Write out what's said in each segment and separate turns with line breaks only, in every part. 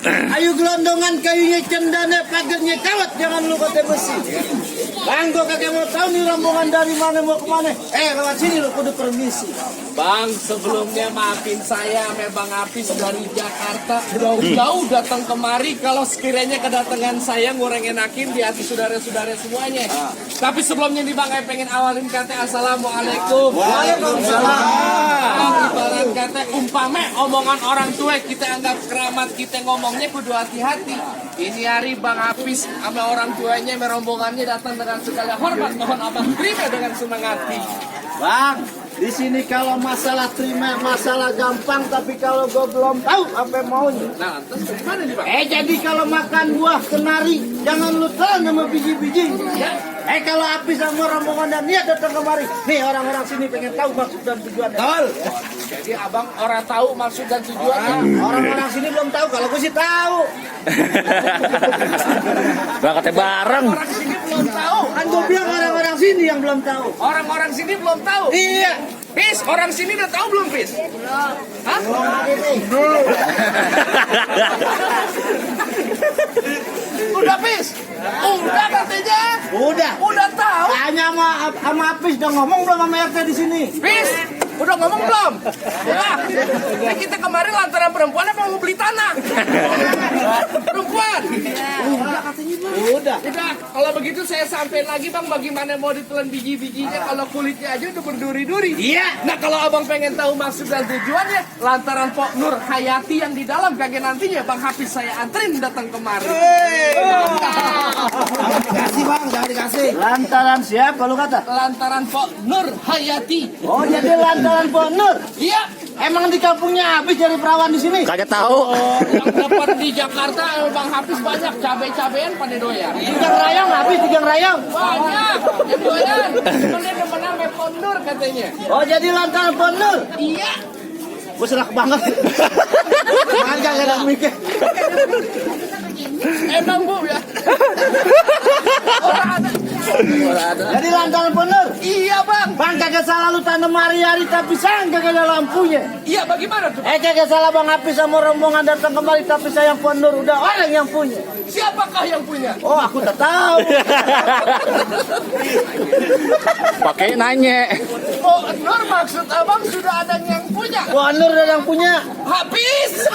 Ayo gelondongan kayunya cendana pagarnya kawat jangan lu kata besi. Bang, gua kagak mau tahu nih rombongan dari mana mau kemana. Lewat sini lu kudu permisi.
Bang, sebelumnya maafin saya, memang Apis dari Jakarta jauh-jauh datang kemari. Kalau sekiranya kedatangan saya ngurang enakin di hati saudara-saudara semuanya. Tapi sebelumnya nih Bang, saya pengen awalin kata assalamualaikum.
Waalaikumsalam.
Ibarat kata umpame omongan orang tua kita anggap keramat, kita ngomongnya kudu hati-hati. Ini hari Bang Apis sama orang tuanya merombongannya datang dengan segala hormat, mohon abang terima dengan senang hati.
Bang, di sini kalau masalah terima masalah gampang, tapi kalau gua belum tahu apa maunya.
Nah, terus gimana nih Bang?
Jadi kalau makan buah kenari jangan lu telan sama biji-biji. Kalau Apis sama rombongan dan niat datang kemari, nih orang-orang sini pengen tahu maksud dan tujuannya.
Betul. Jadi abang orang tahu maksud dan tujuannya.
Orang-orang sini belum tahu, kalau gue sih tahu.
Berangkatnya bareng.
Orang sini belum tahu.
Kan gue bilang orang-orang sini yang belum tahu.
Orang-orang sini belum tahu.
Iya.
Pis, orang sini udah tahu belum Pis? Hah? Udah Pis? Udah katanya. Udah tahu.
Tanya sama Apis udah ngomong belum sama RT di sini?
Pis, udah ngomong belum? Udah. Nah, kita kemarin lantaran perempuan apa mau beli tanah? Perempuan. Udah katanya Bang.
Udah.
Udah, kalau begitu saya sampein lagi Bang, bagaimana mau ditelan biji-bijinya kalau kulitnya aja udah berduri-duri.
Iya.
Nah, kalau abang pengen tahu maksud dan tujuannya, lantaran Pok Nur Hayati yang di dalam, kagak nantinya Bang Hafiz saya anterin datang kemari.
Dikasih Bang, jangan dikasih. Lantaran siapa lu kata?
Lantaran Pok Nur Hayati.
Oh, jadi lantaran Pok Nur.
Iya.
Emang di kampungnya Apis jadi perawan di sini?
Kagak tahu.
Yang dapat di Jakarta Bang Hafiz banyak cabai-cabean pada doyan.
Tigang rayong, Apis tigang rayong.
Banyak yang doyan. Cuman dia demenan sama Pok Nur katanya.
Oh, jadi lantaran Pok Nur.
Iya.
Gue serak banget. Makan kagak ada mikir.
Emang Bu ya. Orang ada.
Jadi lantaran Pok Nur.
Iya Bang.
Bang, kagak salah lu tanam hari-hari tapi sayang kagak ada lampunya.
Iya bagaimana tuh?
Kagak salah Bang Apis sama rombongan datang kemari tapi sayang Pok Nur udah orang yang punya.
Siapakah yang punya?
Oh, aku tak tahu.
Pakai nanya.
Pok Nur maksud abang sudah ada yang punya.
Pok Nur udah yang punya.
Habis.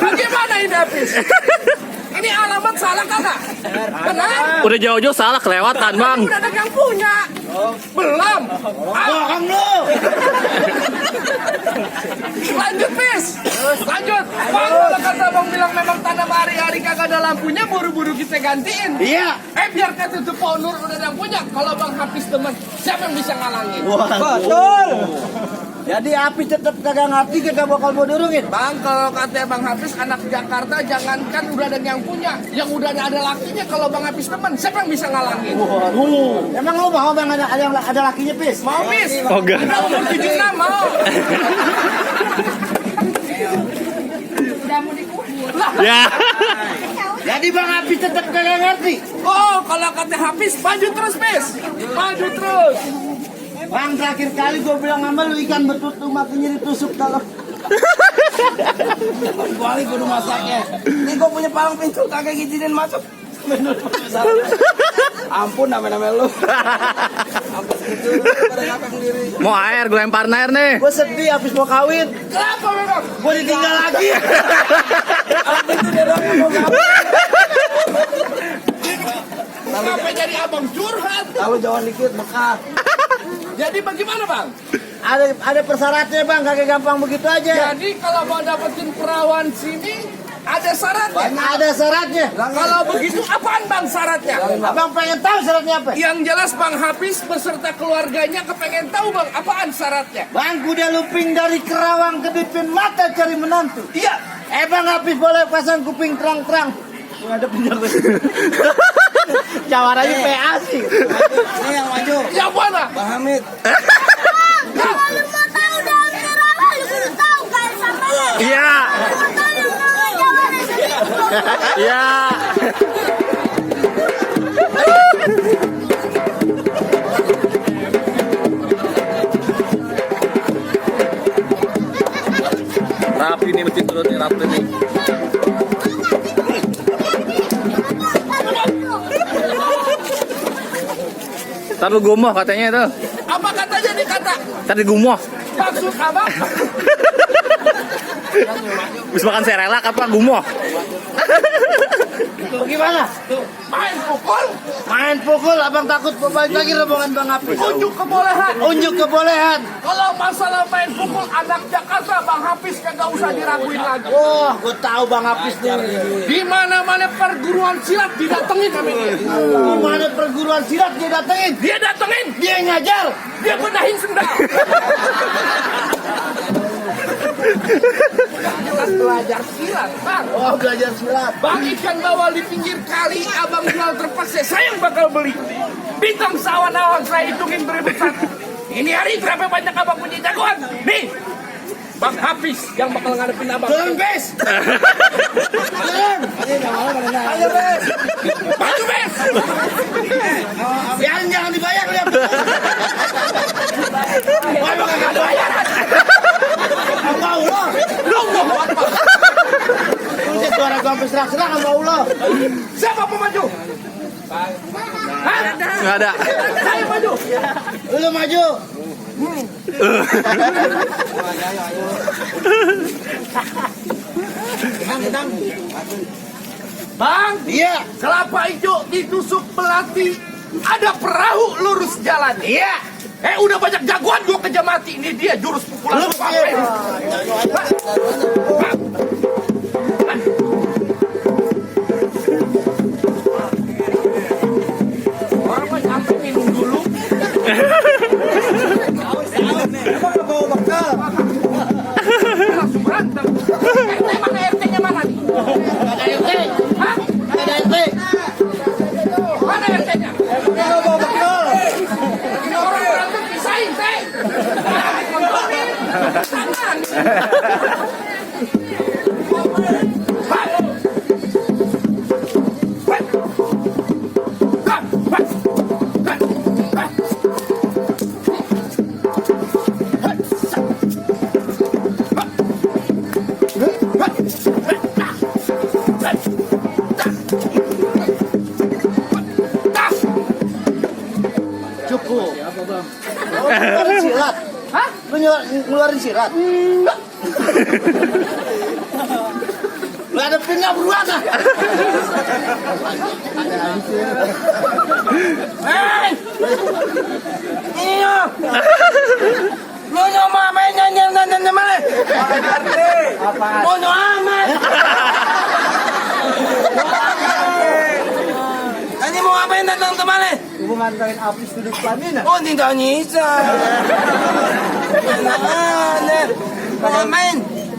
Bagaimana ini habis? Ini alamat salah kakak? Benar?
Udah jauh-jauh salah kelewatan, Bang.
Udah ada yang punya. Belum.
Bohong lu.
Lanjut Pis. Lanjut. Bang kalau kata bang bilang memang tanam hari-hari kagak ada lampunya, buru-buru kita gantiin.
Iya.
Biar kata itu Pok Nur udah ada yang punya. Kalau bang Hafiz teman, siapa yang bisa ngalangin?
Betul. Jadi Apis tetap kagak ngerti, kagak bakal mau durungin.
Bang, kalau kata Bang Hafiz anak Jakarta jangankan udah ada yang punya, yang udah ada lakinya. Kalau Bang Hafiz teman, siapa yang bisa ngalangin?
Emang lu mau Bang ada lakinya, Pis?
Mau Pis?
Oh, enggak.
Udah umur 76 mau. Udah mau dikubur. Lah,
Ya.
Jadi Bang Apis tetap kagak ngerti.
oh kalau kata Hafiz maju terus Pis, maju terus.
Bang, terakhir kali gue bilang sama lu ikan betutu matinya ditusuk dalam. Kali gue udah masaknya. Ini gue punya palang pintu kagak gijinin masuk. Ampun nama-nama lu. Ampun gitu. Pada ngakak sendiri.
Mau air, gue lempar air nih.
Gue sedih habis mau kawin.
Kenapa memang?
Gue ditinggal lagi. Abis itu dia doang mau kawin.
Kenapa jadi abang curhat?
Kalau jauhan dikit bekas.
Jadi bagaimana Bang?
Ada persyaratnya Bang, kagak gampang begitu aja.
Jadi kalau mau dapetin perawan sini ada syaratnya.
Ada syaratnya.
Kalau begitu apaan Bang syaratnya?
Abang pengen tahu syaratnya apa?
Yang jelas Bang Hafiz beserta keluarganya kepengen tahu Bang apaan syaratnya?
Bang, kuda luping dari Kerawang kedipin mata cari menantu.
Iya.
Bang Apis boleh pasang kuping terang-terang. Ada penjaga. Jawarannya PA sih. Ini yang maju.
Yang mana?
Bang Hamid.
Kalau lu mau tahu daun Kerawang, lu kudu tahu kan sampai.
Iya.
Mau tahu yang namanya jawabannya sedikit.
Iya. Rapi nih mesin turun nih, rapi nih. Taruh gumoh katanya itu.
Apa katanya nih kata?
Tadi gumoh.
Maksud abang?
Bisa makan serelak apa gumoh?
Itu gimana?
Main pukul?
Main pukul, abang takut balik lagi rombongan Bang Hafiz.
Unjuk kebolehan.
Unjuk kebolehan.
Kalau masalah main pukul anak Jakarta, Bang Hafiz kagak usah diraguin lagi.
Wah, gue tahu Bang Hafiz nih.
Di mana-mana perguruan silat didatengin kami.
Di mana perguruan silat dia datengin?
Dia datengin,
Dia ngajar.
dia benahin sendal. Jelas belajar silat, Bang.
Oh, belajar silat.
Bang ikan bawal di pinggir kali, abang jual terpaksa, saya yang bakal beli. Bintang sawan-awan saya hitungin beribu satu. Ini hari berapa banyak abang punya jagoan? Nih, Bang Hafiz yang bakal ngadepin abang.
Turun, Bes. Turun. Ayo, Bes.
Maju, Bes!
Jangan dibayar lihat.
Wah, abang nggak bayaran.
Sama Allah.
Lu mau apa?
Kunci suara gua sampai serak-serak sama Allah.
Siapa mau maju? Hah?
Nggak ada.
Saya maju.
Lu maju.
Bang,
Iya.
kelapa hijau ditusuk belati. Ada perahu lurus jalan.
Iya.
Udah banyak jagoan gua kejar mati. Ini dia jurus pukulan
Lu
Bang.
iya.
Orang mah nyampe minum dulu. Langsung berantem. Mana RT-nya mana nih?
Ada RT.
Hah?
Ada RT.
Mana RT-nya? Orang berantem pisahin, teh. Kontrolin. Tangan.
Cukup. Ngeluarin silat.
Hah?
Lu ngeluarin silat. Lu ada pindah beruang ah.
Hei! Iyo! Lu nyoma main nyanyi mana? Bono amat! Ini mau ngapain datang kemana?
Gua nganterin Hafiz duduk pelaminan.
Oh, tidak nyisa. Mana? Mau ngapain?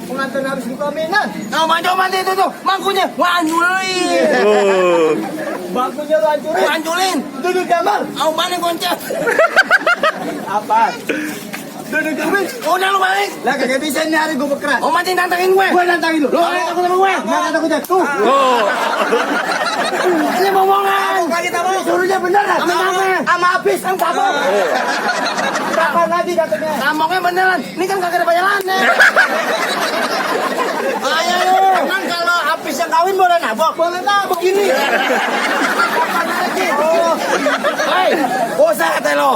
Gua nganterin Hafiz di pelaminan.
Nah, coba itu tuh, mangkunya. Wah, anjulin.
Oh.
Bangkunya lu hancurin.
Anjulin.
Duduk gambar.
Au mana gonceng?
Apa? Duduk gambar.
Udah lu balik.
Lah kagak bisa nih hari gua berkeras.
Oh, mati nantangin gue.
Gua nantangin lu.
Lu takut sama gue?
Nggak takut tuh.
Oh.
Ini bohongan.
Kita mau suruhnya bener dah.
Sama apa?
Sama Hafiz sama Kapok. Kapan lagi katanya?
Ngomongnya beneran. Ini kan kagak ada bayarannya.
Ayo lu. Emang kalau Hafiz yang kawin boleh nabok? Boleh nabok ini. Kapan lagi? Oh.
Hei, bosan kata lo.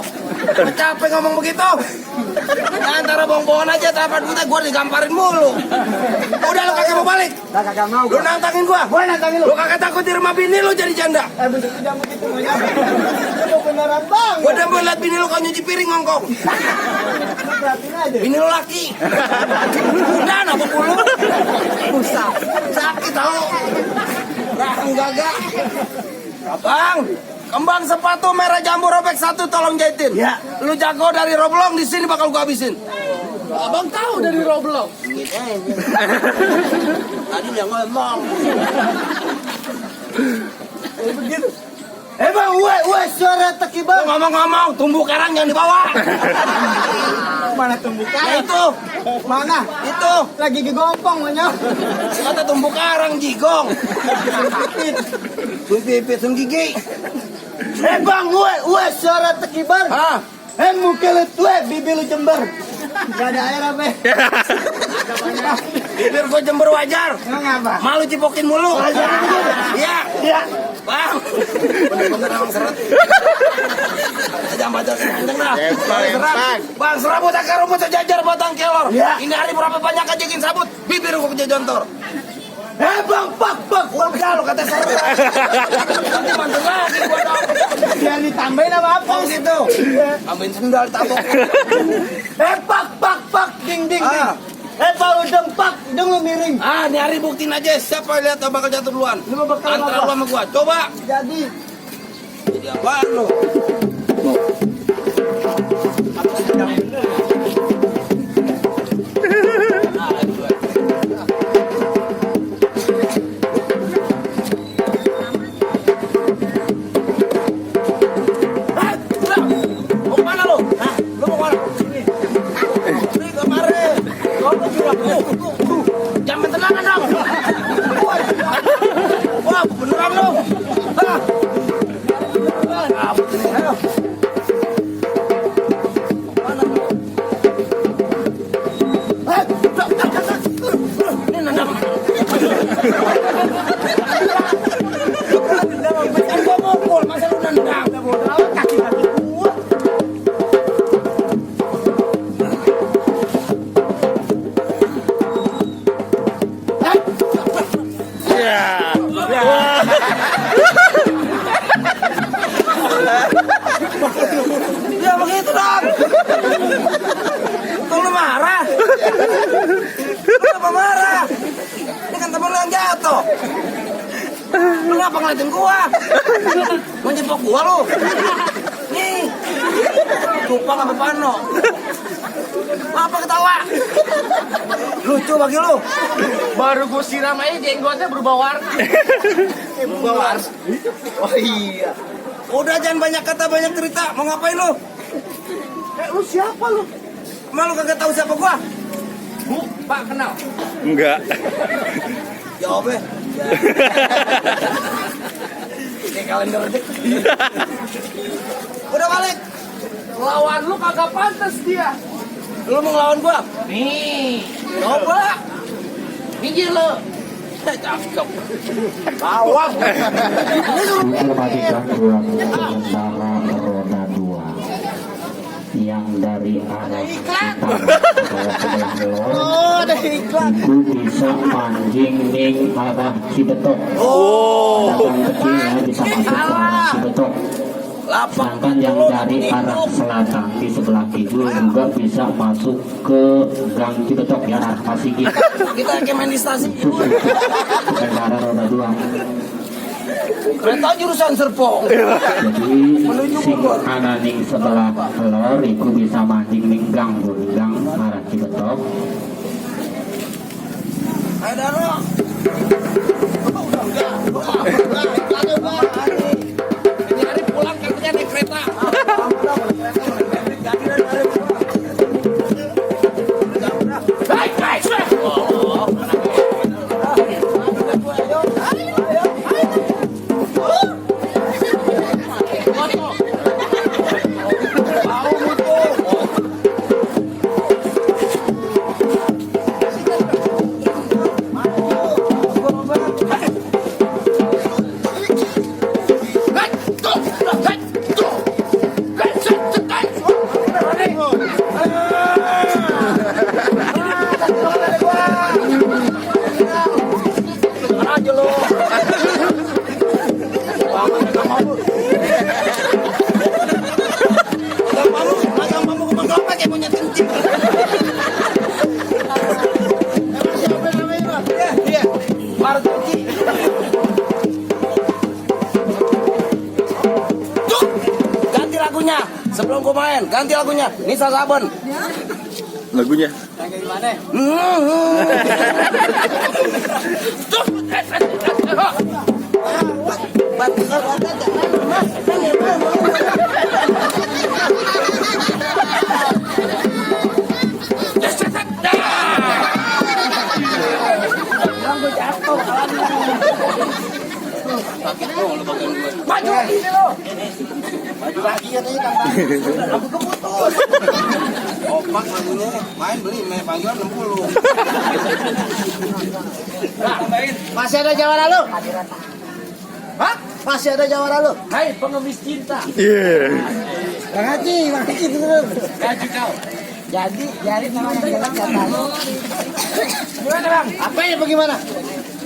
Capek ngomong begitu. Antara bohong-bohongan aja, dapat duitnya gue digamparin mulu. Udah lu kagak mau balik.
Lah kagak mau.
Lu nantangin gua.
Gua nantangin lu.
Lu kagak takut di rumah bini lu jadi janda.
Begitu jangan begitu. Lu beneran bang.
Gua udah mau liat bini lu kau nyuci piring ngongkong.
Perhatiin aja.
Bini lu laki. Udah nabok mulu. Usah. Sakit tau. Rahang gagak. Bang, kembang sepatu merah jambu robek satu tolong jahitin.
Ya.
Lu jago dari Roblong di sini bakal gua habisin. Abang tahu dari Roblong. Tadi dia ngomong.
Begitu. Bang, weh, suara teki bang.
Ngomong-ngomong, tumbuh karang yang dibawa.
Mana tumbuh
Ya
karang?
itu,
Mana?
itu.
Lagi gegompong mana?
Kata tumbuh karang jigong. Pipit sun gigi.
Bang, weh, suara teki bang.
Hah?
Muka lu tuh, bibir lu jember. Gak ada air apa?
Bibir gua jember wajar.
Emang apa?
Malu cipokin mulu.
Wajar begitu?
Iya.
Ya.
Bang. Bener-bener emang seret. Jangan baca kenceng dah. Bang, serabut akar rumput sejajar batang kelor.
Ya.
Ini hari berapa banyak kejadian sabut? Bibir kok kejontor.
Bang, pak.
Udah lo kata seret. Nanti bantu lagi gua dong.
Jangan ditambahin apa apa.
Oh gitu. Ambil sendal tabok.
Pak. Ding.
Ah.
Pak udang pak, udang lu miring.
Ah, ini hari buktiin aja siapa yang lihat bakal jatuh duluan.
Lu bakal
Antara
apa?
lu sama gua. Coba.
Jadi
Jadi apaan lu? Mau kemana lu? Lu mau kemana? Ini kemarin. Jangan tenangan dong. Wah, beneran lu. Hah? Ayo. Mana lu? Ini nendang. Kan gua mukul, masa lu nendang?
kaki gua.
Ya begitu dong. Kok lu marah? Lu kenapa marah? Ini kan temen lu yang jatuh. Lu ngapa ngeliatin gua? Menjepok gua lu. Nih. Lupa apa pano. Apa ketawa? Lucu bagi lu.
Baru gue siram aja jenggotnya berubah warna.
Berubah warna.
Oh iya.
Udah jangan banyak kata banyak cerita. Mau ngapain lu?
Lu siapa lu?
Emang lu kagak tahu siapa gua?
Bu, Pak kenal.
Enggak.
Jawabnya. Kayak kalender aja. Udah balik.
Lawan lu kagak pantas dia.
Lu mau ngelawan gua?
Nih,
Coba.
minggir lu.
Cakep.
Bawang.
Informasikan ruang pengendara roda 2 yang dari arah utara ke sebelah lor
Oh, ada iklan.
itu bisa mancing ning arah Cibetok.
Oh.
Ada kecil ya bisa masuk ke arah Cibetok.
Lapak.
Sedangkan yang dari arah selatan di sebelah kidul juga bisa masuk ke Gang Cibetok ya arah Pasigi.
Kita kayak main di stasiun.
Khusus untuk pengendara roda 2.
Kereta jurusan Serpong.
Jadi sing ananing sebelah lor itu bisa mancing ning gang arah Cibetok.
Ayo Daro. Ini hari pulang katanya naik kereta. Ganti lagunya sebelum gue main. Ganti lagunya. Nisa Saben.
Lagunya.
Maju lagi nih lo.
Maju lagi katanya Kang Bang.
Aku keputus. Opak lagunya. Main beli panggilan 60.
Masih ada jawaban lu?
Hah?
Masih ada jawara lu.
Hai pengemis cinta.
Iya.
Bang Haji dulu.
Gaji kau.
Jadi nama yang jalan jatah.
Gimana bang?
Apa ya bagaimana?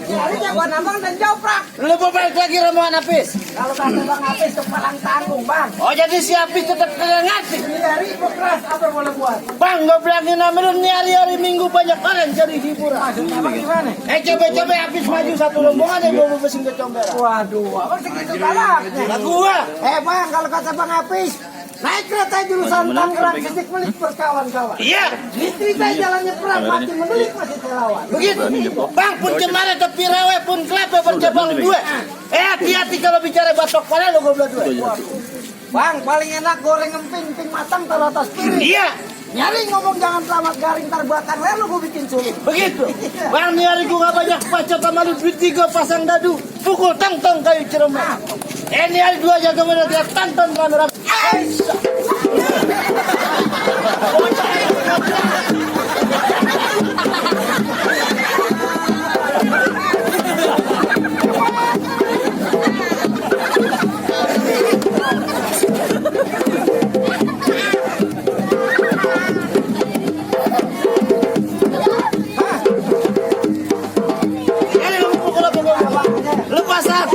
Hari jagoan abang dan joprak.
Lu mau balik lagi rombongan Apis?
Kalau kata bang Apis itu palang tanggung bang.
Oh jadi si Apis tetap kagak ngerti.
Ini hari keras apa boleh buat?
Bang, gue bilangin nama lu nih hari-hari Minggu banyak orang jadi hiburan.
Maksudnya abang gimana?
Coba Apis maju satu rombongan yang gue mau bersing ke Comberan.
Waduh, abang segitu galaknya.
Lah gua.
Bang, kalau kata bang Apis, naik kereta jurusan Tangerang Sidik Melik berkawan-kawan.
Iya.
Dicerita jalannya perang mati mendelik masih terlawan.
Begitu. Bang pun cemara tapi rawe pun kelapa bercabang dua. Hati-hati kalau bicara batok pala lo goblok dua.
Bang, paling enak goreng emping, ping matang taruh atas piring.
Iya.
Nyari ngomong jangan selamat garing terbakar lalu gue bikin sulit.
Begitu. Bang nih hari gua gak banyak baca sama lu duit 3 pasang dadu. Pukul tang-tang kayu ceremah. Ini hari 2 jaga mana dia tang-tang kamera. Ini lu pukul apa gua? Lu pasang.